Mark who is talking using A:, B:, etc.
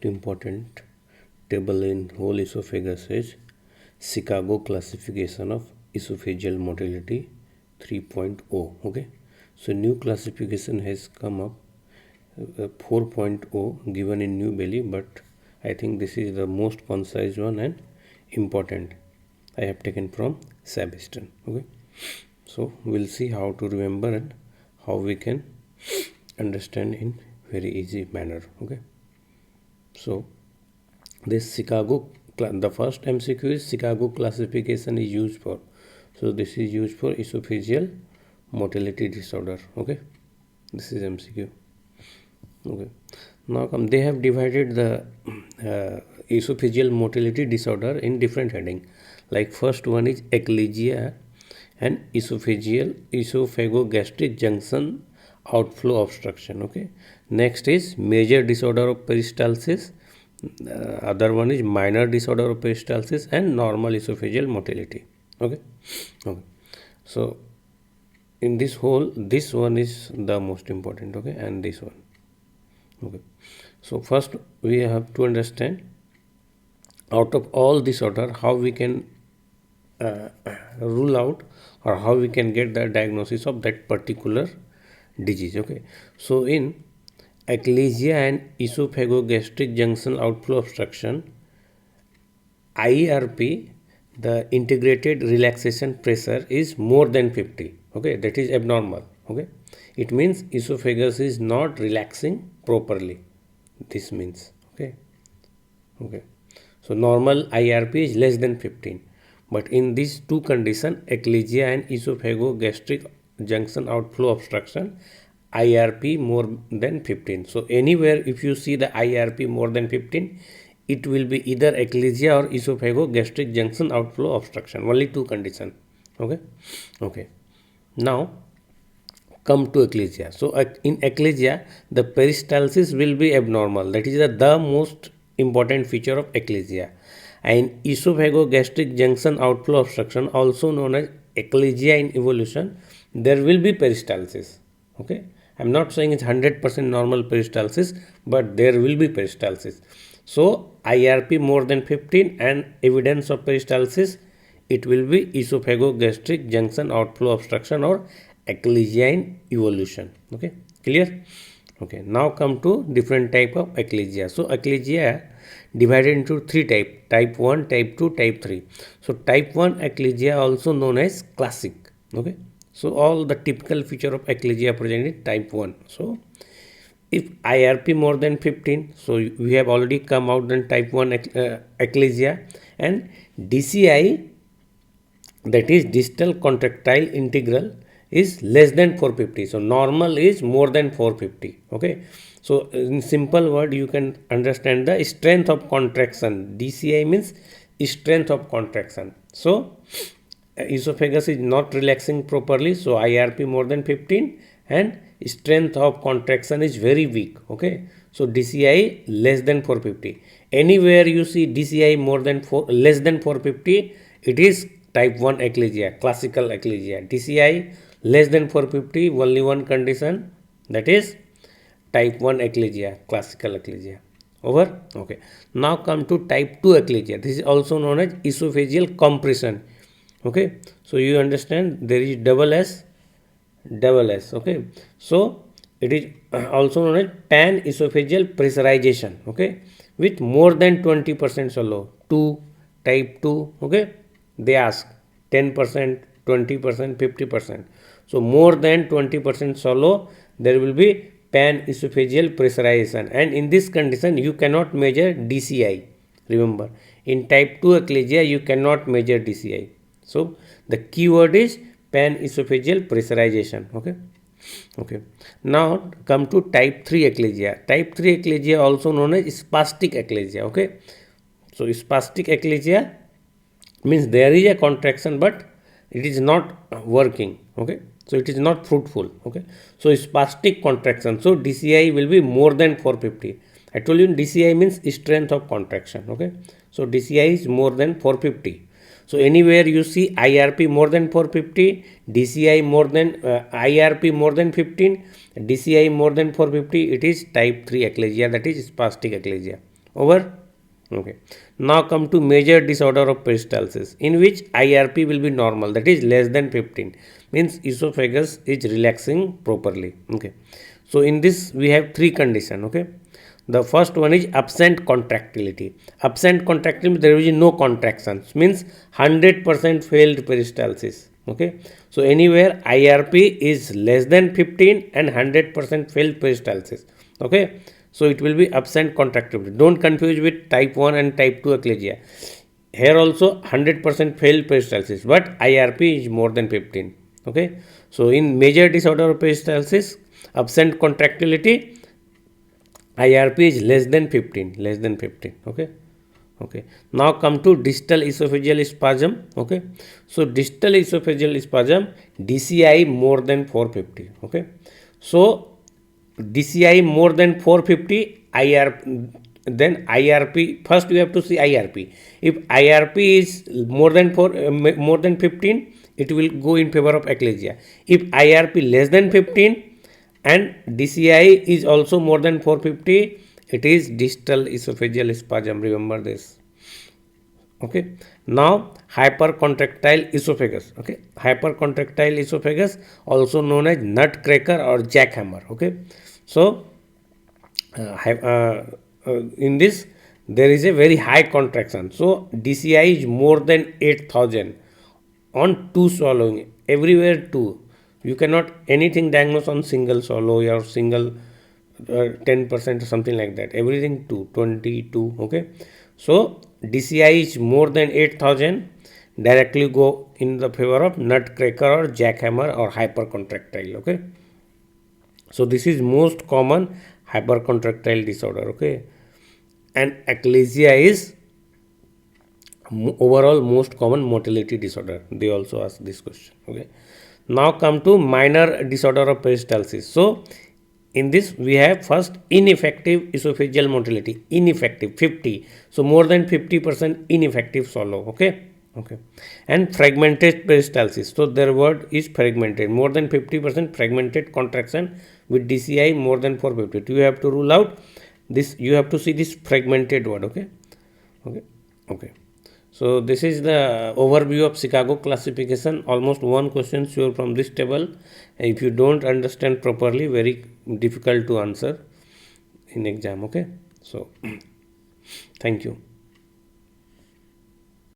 A: Important table in whole esophagus is Chicago classification of esophageal motility 3.0. Okay, so new classification has come up, 4.0 given in New Delhi, but I think this is the most concise one and important. I have taken from SABISTON. Okay, so we'll see how to remember and how we can understand in very easy manner. Okay, so this Chicago, the first MCQ is Chicago classification is used for. So this is used for esophageal motility disorder. Okay, this is MCQ. Okay, now come, they have divided the esophageal motility disorder in different heading. Like first one is eclesia and esophagogastric junction outflow obstruction. Okay, next is major disorder of peristalsis. Other one is minor disorder of peristalsis and normal esophageal motility. Okay, so in this whole, this one is the most important. Okay, and this one. Okay, so first we have to understand, out of all disorder, how we can rule out or how we can get the diagnosis of that particular disease. Okay, so in eclesia and esophagogastric junction outflow obstruction, IRP, the integrated relaxation pressure, is more than 50. Okay, that is abnormal. Okay, it means esophagus is not relaxing properly. This means, okay, so normal IRP is less than 15, but in these two conditions, eclesia and esophagogastric junction outflow obstruction, IRP more than 15. So anywhere if you see the IRP more than 15, it will be either eclesia or esophagogastric junction outflow obstruction. Only two conditions. Okay. Now come to eclesia. So in eclesia, the peristalsis will be abnormal. That is the most important feature of eclesia. And esophagogastric junction outflow obstruction, also known as eclesia in evolution, there will be peristalsis. Okay, I am not saying it's 100% normal peristalsis, but there will be peristalsis. So IRP more than 15 and evidence of peristalsis, it will be esophagogastric junction outflow obstruction or eclesia in evolution. Okay, clear? Okay, now come to different type of eclesia. So eclesia divided into three type: type 1, type 2, type 3. So type 1 eclesia, also known as classic. Okay, so all the typical feature of eclesia present in type 1. So if IRP more than 15, so we have already come out then type 1 eclesia, and DCI, that is distal contractile integral, is less than 450. So normal is more than 450. Okay, so in simple word you can understand the strength of contraction. DCI means strength of contraction. So esophagus is not relaxing properly, so IRP more than 15 and strength of contraction is very weak. Okay, so DCI less than 450. Anywhere you see DCI more than less than 450, it is type 1 eclesia, classical eclesia. DCI less than 450, only one condition, that is type 1 eclesia, classical eclesia. Over. Okay, now come to type 2 eclesia. This is also known as esophageal compression. Okay, so you understand there is double S. Okay, so it is also known as pan esophageal pressurization. Okay, with more than 20% swallow. Type 2. Okay, they ask 10%, 20%, 50%. So more than 20% swallow, there will be pan esophageal pressurization, and in this condition you cannot measure DCI. Remember, in type 2 eclesia you cannot measure DCI. So the keyword is pan esophageal pressurization. Okay. Now come to type 3 eclesia. Type 3 eclesia, also known as spastic eclesia. Okay, so spastic eclesia means there is a contraction but it is not working. Okay, so it is not fruitful. Okay, so spastic contraction, so DCI will be more than 450. I told you DCI means strength of contraction. Okay, so DCI is more than 450. So anywhere you see IRP more than 450, DCI more than IRP more than 15, DCI more than 450, it is type 3 eclesia, that is spastic eclesia. Over. Okay. Now come to major disorder of peristalsis, in which IRP will be normal, that is less than 15, means esophagus is relaxing properly. Okay. So in this we have three conditions. Okay. The first one is absent contractility. Absent contractility, there is no contractions, means 100% failed peristalsis. Okay. So anywhere IRP is less than 15 and 100% failed peristalsis. Okay. So it will be absent contractility. Don't confuse with type 1 and type 2 eclasia. Here also 100% failed peristalsis, but IRP is more than 15. Okay. So in major disorder of peristalsis, absent contractility, IRP is less than 15, less than 15. Okay. Okay. Now come to distal esophageal spasm. Okay. So distal esophageal spasm, DCI more than 450. Okay. So DCI more than 450, then IRP, first you have to see IRP. If IRP is more than 15, it will go in favor of eclasia. If IRP less than 15 and DCI is also more than 450, it is distal esophageal spasm, remember this. Okay. Now hypercontractile esophagus. Okay. Hypercontractile esophagus, also known as nutcracker or jackhammer. Okay. So in this there is a very high contraction. So DCI is more than 8000 on 2 swallowing, everywhere 2. You cannot anything diagnose on single swallow or single 10% or something like that. Everything 2, 22. Okay. So DCI is more than 8000, directly go in the favor of nutcracker or jackhammer or hypercontractile. Okay. So this is most common hypercontractile disorder. Okay. And eclasia is overall most common motility disorder. They also ask this question. Okay. Now come to minor disorder of peristalsis. So in this we have first ineffective esophageal motility, ineffective 50. So more than 50% ineffective swallow. Okay. Okay. And fragmented peristalsis. So their word is fragmented, more than 50% fragmented contraction with DCI more than 450. You have to rule out this, you have to see this fragmented word. Okay. Okay. Okay. So this is the overview of Chicago classification. Almost one question sure from this table. If you don't understand properly, very difficult to answer in exam. Okay. So thank you.